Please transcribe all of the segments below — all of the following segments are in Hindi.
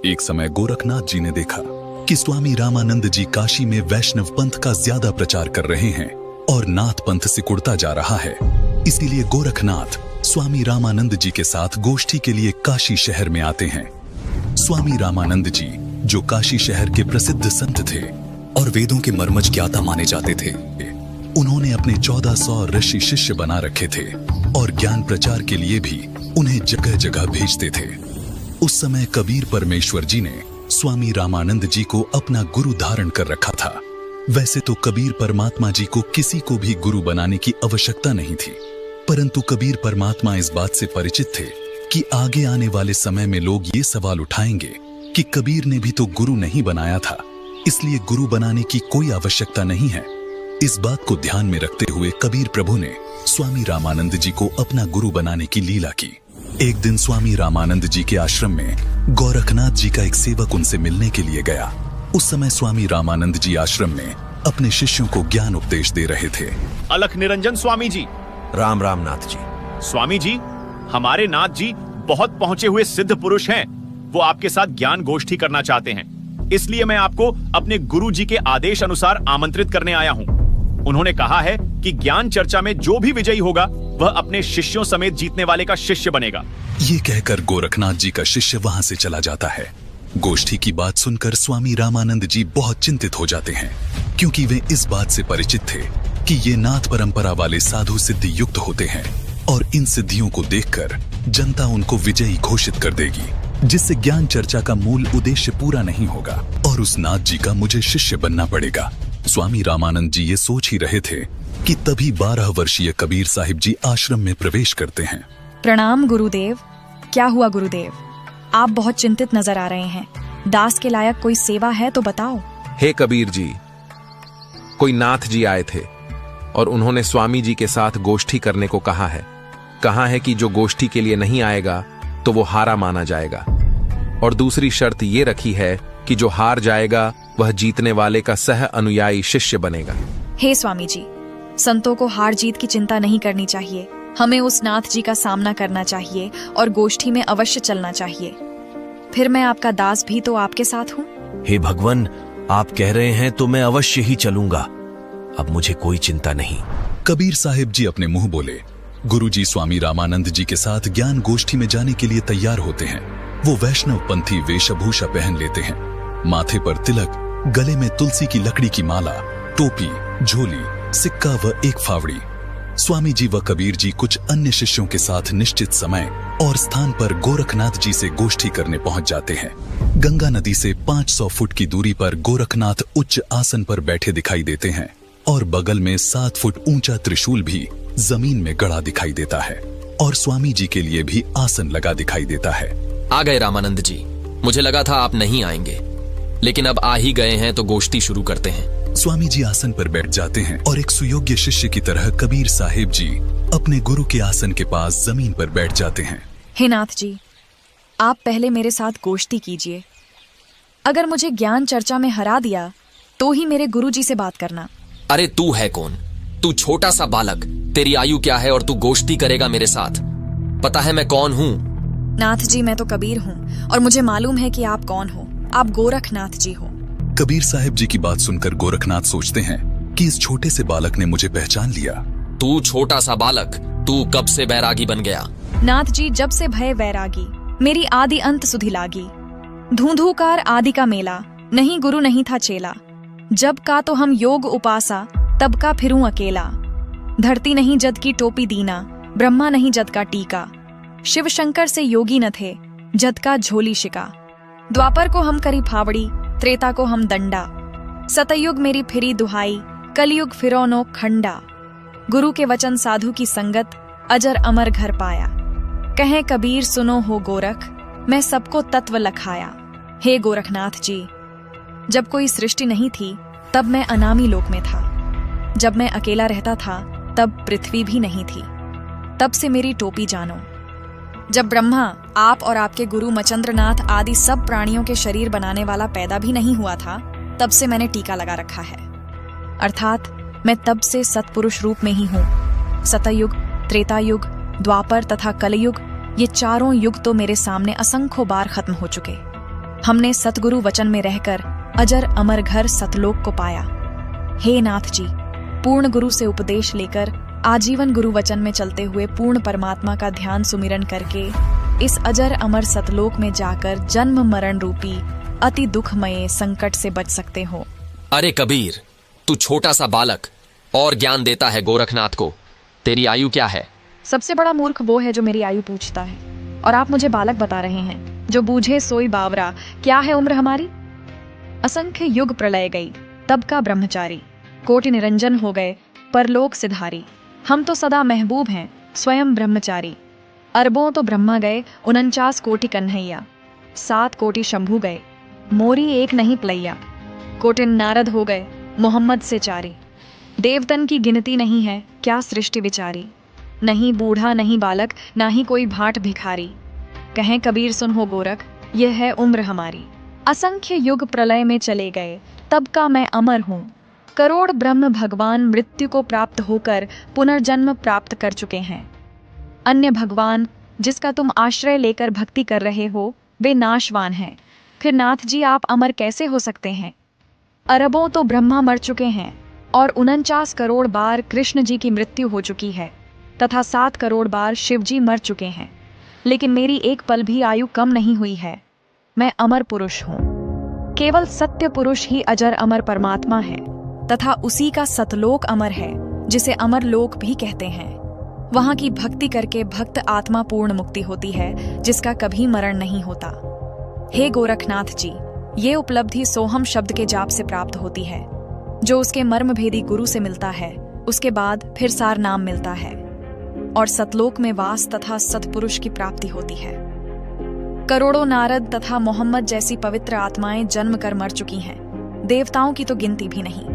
एक समय गोरखनाथ जी ने देखा कि स्वामी रामानंद जी काशी में वैष्णव पंथ का ज्यादा प्रचार कर रहे हैं और नाथ पंथ सिकुड़ता जा रहा है। इसीलिए गोरखनाथ स्वामी रामानंद जी के साथ गोष्ठी के लिए काशी शहर में आते हैं। स्वामी रामानंद जी, जो काशी शहर के प्रसिद्ध संत थे और वेदों के मर्मज्ञ ज्ञाता माने जाते थे, उन्होंने अपने 1400 ऋषि शिष्य बना रखे थे और ज्ञान प्रचार के लिए भी उन्हें जगह जगह भेजते थे। उस समय कबीर परमेश्वर जी ने स्वामी रामानंद जी को अपना गुरु धारण कर रखा था। वैसे तो कबीर परमात्मा जी को किसी को भी गुरु बनाने की आवश्यकता नहीं थी, परंतु कबीर परमात्मा इस बात से परिचित थे कि आगे आने वाले समय में लोग ये सवाल उठाएंगे कि कबीर ने भी तो गुरु नहीं बनाया था, इसलिए गुरु बनाने की कोई आवश्यकता नहीं है। इस बात को ध्यान में रखते हुए कबीर प्रभु ने स्वामी रामानंद जी को अपना गुरु बनाने की लीला की। एक दिन स्वामी रामानंद जी के आश्रम में गोरखनाथ जी का एक सेवक उनसे मिलने के लिए गया। उस समय स्वामी रामानंद जी आश्रम में अपने शिष्यों को ज्ञान उपदेश दे रहे थे। अलख निरंजन स्वामी जी। राम राम नाथ जी। स्वामी जी, हमारे नाथ जी बहुत पहुंचे हुए सिद्ध पुरुष हैं। वो आपके साथ ज्ञान गोष्ठी करना चाहते हैं, इसलिए मैं आपको अपने गुरु जी के आदेश अनुसार आमंत्रित करने आया हूँ। उन्होंने कहा है कि ज्ञान चर्चा में जो भी विजयी होगा वह अपने शिष्यों समेत जीतने वाले का शिष्य बनेगा। ये कहकर गोरखनाथ जी का शिष्य वहां से चला जाता है। गोष्ठी की बात सुनकर स्वामी रामानंद जी बहुत चिंतित हो जाते हैं, क्योंकि वे इस बात से परिचित थे कि ये नाथ परंपरा वाले साधु सिद्धि युक्त होते हैं और इन सिद्धियों को देखकर जनता उनको विजयी घोषित कर देगी, जिससे ज्ञान चर्चा का मूल उद्देश्य पूरा नहीं होगा और उस नाथ जी का मुझे शिष्य बनना पड़ेगा। स्वामी रामानंद जी ये सोच ही रहे थे कि तभी 12 वर्षीय कबीर साहिब जी आश्रम में प्रवेश करते हैं। प्रणाम गुरुदेव। क्या हुआ गुरुदेव, आप बहुत चिंतित नजर आ रहे हैं। दास के लायक कोई सेवा है तो बताओ। हे कबीर जी, कोई नाथ जी आए थे और उन्होंने स्वामी जी के साथ गोष्ठी करने को कहा है कि जो गोष्ठी के लिए नहीं आएगा तो वो हारा माना जाएगा, और दूसरी शर्त ये रखी है कि जो हार जाएगा वह जीतने वाले का सह अनुयायी शिष्य बनेगा। हे स्वामी जी, संतों को हार जीत की चिंता नहीं करनी चाहिए। हमें उस नाथ जी का सामना करना चाहिए और गोष्ठी में अवश्य चलना चाहिए। फिर मैं आपका दास भी तो आपके साथ हूँ। हे भगवान, आप कह रहे हैं तो मैं अवश्य ही चलूंगा। अब मुझे कोई चिंता नहीं। कबीर साहिब जी अपने मुंह बोले। गुरुजी स्वामी रामानंद जी के साथ ज्ञान गोष्ठी में जाने के लिए तैयार होते हैं। वो वैष्णव पंथी वेशभूषा पहन लेते हैं, माथे पर तिलक, गले में तुलसी की लकड़ी की माला, टोपी, झोली, सिक्का व एक फावड़ी। स्वामी जी व कबीर जी कुछ अन्य शिष्यों के साथ निश्चित समय और स्थान पर गोरखनाथ जी से गोष्ठी करने पहुंच जाते हैं। गंगा नदी से 500 फुट की दूरी पर गोरखनाथ उच्च आसन पर बैठे दिखाई देते हैं और बगल में 7 फुट ऊंचा त्रिशूल भी जमीन में गड़ा दिखाई देता है और स्वामी जी के लिए भी आसन लगा दिखाई देता है। आ गए रामानंद जी। मुझे लगा था आप नहीं आएंगे, लेकिन अब आ ही गए हैं तो गोष्ठी शुरू करते हैं। स्वामी जी आसन पर बैठ जाते हैं और एक सुयोग्य शिष्य की तरह कबीर साहिब जी अपने गुरु के आसन के पास जमीन पर बैठ जाते हैं। हे नाथ जी, आप पहले मेरे साथ गोष्ठी कीजिए। अगर मुझे ज्ञान चर्चा में हरा दिया तो ही मेरे गुरु जी से बात करना। अरे तू है कौन? तू छोटा सा बालक, तेरी आयु क्या है और तू गोष्ठी करेगा मेरे साथ? पता है मैं कौन हूँ? नाथ जी, मैं तो कबीर हूँ और मुझे मालूम है कि आप कौन हो। आप गोरखनाथ जी हो। कबीर साहिब जी की बात सुनकर गोरखनाथ सोचते हैं कि इस छोटे से बालक ने मुझे पहचान लिया। तू छोटा सा बालक, तू कब से बैरागी बन गया? नाथ जी, जब से भय वैरागी, मेरी आदि अंत सुधि लागी। धूंधूकार आदि का मेला, नहीं गुरु नहीं था चेला। जब का तो हम योग उपासा, तब का फिरूं अकेला। धरती नहीं जद की टोपी दीना, ब्रह्मा नहीं जद का टीका। शिव शंकर से योगी न थे, जद का झोली शिका। द्वापर को हम करी फावड़ी, त्रेता को हम दंडा। सतयुग मेरी फिरी दुहाई, कलयुग फिरौनो खंडा। गुरु के वचन साधु की संगत, अजर अमर घर पाया। कहें कबीर सुनो हो गोरख, मैं सबको तत्व लखाया। हे गोरखनाथ जी, जब कोई सृष्टि नहीं थी तब मैं अनामी लोक में था। जब मैं अकेला रहता था तब पृथ्वी भी नहीं थी। तब से मेरी टोपी जानो। जब ब्रह्मा, आप और आपके गुरु मचंद्रनाथ आदि सब प्राणियों के शरीर बनाने वाला पैदा भी नहीं हुआ था, तब से मैंने टीका लगा रखा है। अर्थात मैं तब से सत्पुरुष रूप में ही हूँ। सतयुग, त्रेतायुग, द्वापर तथा कलयुग, ये चारों युग तो मेरे सामने असंख्यों बार खत्म हो चुके। हमने सतगुरु वचन में रहकर अजर अमर घर सतलोक को पाया। हे नाथ जी, पूर्ण गुरु से उपदेश लेकर आजीवन गुरु वचन में चलते हुए पूर्ण परमात्मा का ध्यान सुमिरन करके इस अजर अमर सतलोक में जाकर जन्म मरण रूपी अति दुखमय संकट से बच सकते हो। अरे कबीर, तू छोटा सा बालक और ज्ञान देता है गोरखनाथ को। तेरी आयु क्या है? सबसे बड़ा मूर्ख वो है जो मेरी आयु पूछता है, और आप मुझे बालक बता रहे हैं। जो बूझे सोई बावरा, क्या है उम्र हमारी? असंख्य युग प्रलय गई, तब का ब्रह्मचारी। कोटि निरंजन हो गए, परलोक सिधारी। हम तो सदा महबूब हैं, स्वयं ब्रह्मचारी। अरबों तो ब्रह्मा गए, 49 कोटि कन्हैया। 7 कोटि शंभू गए, मोरी एक नहीं प्लैया। कोटि नारद हो गए, मोहम्मद से चारी। देवतन की गिनती नहीं है, क्या सृष्टि विचारी। नहीं बूढ़ा नहीं बालक, ना ही कोई भाट भिखारी। कहें कबीर सुन हो गोरख, यह है उम्र हमारी। असंख्य युग प्रलय में चले गए, तब का मैं अमर हूँ। करोड़ ब्रह्म भगवान मृत्यु को प्राप्त होकर पुनर्जन्म प्राप्त कर चुके हैं। अन्य भगवान जिसका तुम आश्रय लेकर भक्ति कर रहे हो, वे नाशवान हैं। फिर नाथ जी आप अमर कैसे हो सकते हैं? अरबों तो ब्रह्मा मर चुके हैं, और 49 करोड़ बार कृष्ण जी की मृत्यु हो चुकी है, तथा 7 करोड़ बार शिव जी मर चुके हैं। लेकिन मेरी एक पल भी आयु कम नहीं हुई है। मैं अमर पुरुष हूँ। केवल सत्य पुरुष ही अजर अमर परमात्मा है, तथा उसी का सतलोक अमर है, जिसे अमर लोक भी कहते हैं। वहां की भक्ति करके भक्त आत्मा पूर्ण मुक्ति होती है, जिसका कभी मरण नहीं होता। हे गोरखनाथ जी, ये उपलब्धि सोहम शब्द के जाप से प्राप्त होती है, जो उसके मर्म भेदी गुरु से मिलता है। उसके बाद फिर सार नाम मिलता है, और सतलोक में वास तथा सतपुरुष की प्राप्ति होती है। करोड़ों नारद तथा मोहम्मद जैसी पवित्र आत्माएं जन्म कर मर चुकी हैं, देवताओं की तो गिनती भी नहीं।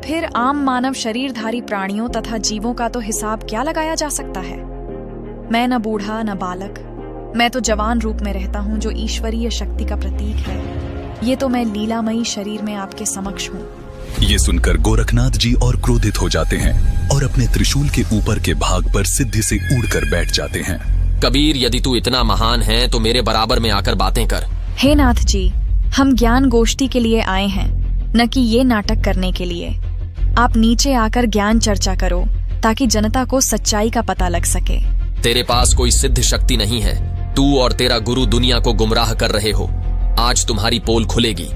फिर आम मानव शरीरधारी प्राणियों तथा जीवों का तो हिसाब क्या लगाया जा सकता है। मैं न बूढ़ा न बालक, मैं तो जवान रूप में रहता हूँ, जो ईश्वरीय शक्ति का प्रतीक है। ये तो मैं लीलामयी शरीर में आपके समक्ष हूँ। ये सुनकर गोरखनाथ जी और क्रोधित हो जाते हैं और अपने त्रिशूल के ऊपर के भाग पर सिद्धि से उड़कर बैठ जाते हैं। कबीर, यदि तू इतना महान है तो मेरे बराबर में आकर बातें कर। हे नाथ जी, हम ज्ञान गोष्ठी के लिए आए हैं, न कि ये नाटक करने के लिए। आप नीचे आकर ज्ञान चर्चा करो, ताकि जनता को सच्चाई का पता लग सके। तेरे पास कोई सिद्ध शक्ति नहीं है। तू और तेरा गुरु दुनिया को गुमराह कर रहे हो। आज तुम्हारी पोल खुलेगी।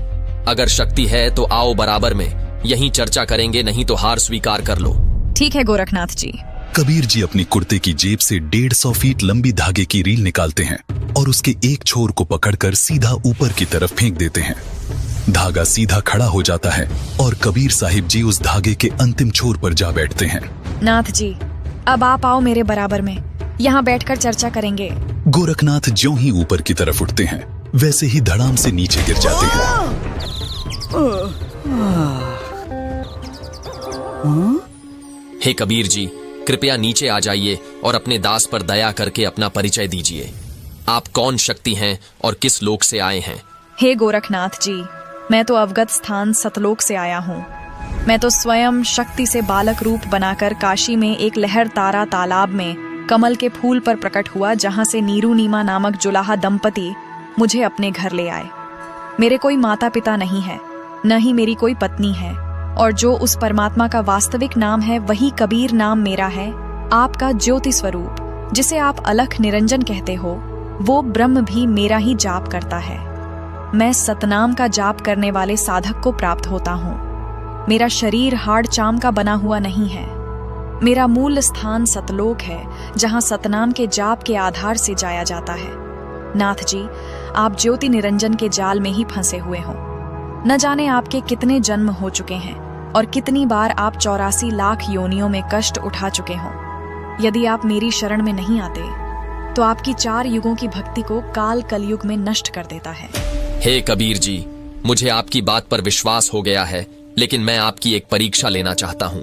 अगर शक्ति है तो आओ बराबर में, यहीं चर्चा करेंगे, नहीं तो हार स्वीकार कर लो। ठीक है गोरखनाथ जी। कबीर जी अपनी कुर्ते की जेब से 150 फीट लंबी धागे की रील निकालते हैं और उसके एक छोर को पकड़कर सीधा ऊपर की तरफ फेंक देते हैं। धागा सीधा खड़ा हो जाता है और कबीर साहिब जी उस धागे के अंतिम छोर पर जा बैठते हैं। नाथ जी, अब आप आओ मेरे बराबर में, यहाँ बैठकर चर्चा करेंगे। गोरखनाथ ज्यों ही ऊपर की तरफ उठते हैं, वैसे ही धड़ाम से नीचे गिर जाते हैं। हे कबीर जी, कृपया नीचे आ जाइए और अपने दास पर दया करके अपना परिचय दीजिए। आप कौन शक्ति हैं और किस लोक से आए हैं? हे गोरखनाथ जी, मैं तो अवगत स्थान सतलोक से आया हूँ। मैं तो स्वयं शक्ति से बालक रूप बनाकर काशी में एक लहर तारा तालाब में कमल के फूल पर प्रकट हुआ, जहाँ से नीरू नीमा नामक जुलाहा दंपति मुझे अपने घर ले आए। मेरे कोई माता पिता नहीं है, न ही मेरी कोई पत्नी है, और जो उस परमात्मा का वास्तविक नाम है वही कबीर नाम मेरा है। आपका ज्योति स्वरूप, जिसे आप अलख निरंजन कहते हो, वो ब्रह्म भी मेरा ही जाप करता है। मैं सतनाम का जाप करने वाले साधक को प्राप्त होता हूँ। मेरा शरीर हाड़ चाम का बना हुआ नहीं है। मेरा मूल स्थान सतलोक है, जहाँ सतनाम के जाप के आधार से जाया जाता है। नाथ जी, आप ज्योति निरंजन के जाल में ही फंसे हुए हो। न जाने आपके कितने जन्म हो चुके हैं और कितनी बार आप 84 लाख योनियों में कष्ट उठा चुके हो। यदि आप मेरी शरण में नहीं आते तो आपकी 4 युगों की भक्ति को काल कलयुग में नष्ट कर देता है। हे कबीर जी, मुझे आपकी बात पर विश्वास हो गया है, लेकिन मैं आपकी एक परीक्षा लेना चाहता हूँ।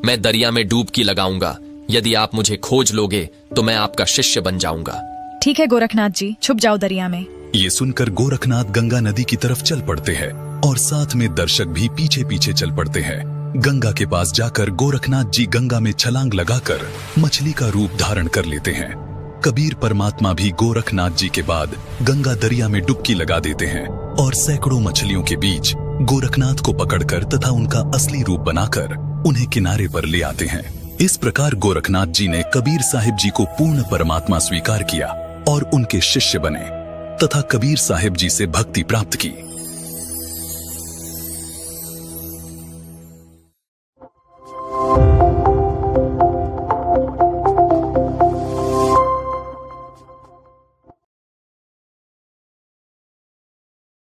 मैं दरिया में डुबकी लगाऊंगा। यदि आप मुझे खोज लोगे तो मैं आपका शिष्य बन जाऊंगा। ठीक है गोरखनाथ जी, छुप जाओ दरिया में। ये सुनकर गोरखनाथ गंगा नदी की तरफ चल पड़ते हैं और साथ में दर्शक भी पीछे पीछे चल पड़ते हैं। गंगा के पास जाकर गोरखनाथ जी गंगा में छलांग लगाकर मछली का रूप धारण कर लेते हैं। कबीर परमात्मा भी गोरखनाथ जी के बाद गंगा दरिया में डुबकी लगा देते हैं और सैकड़ों मछलियों के बीच गोरखनाथ को पकड़कर तथा उनका असली रूप बनाकर उन्हें किनारे पर ले आते हैं। इस प्रकार गोरखनाथ जी ने कबीर साहिब जी को पूर्ण परमात्मा स्वीकार किया और उनके शिष्य बने तथा कबीर साहिब जी से भक्ति प्राप्त की।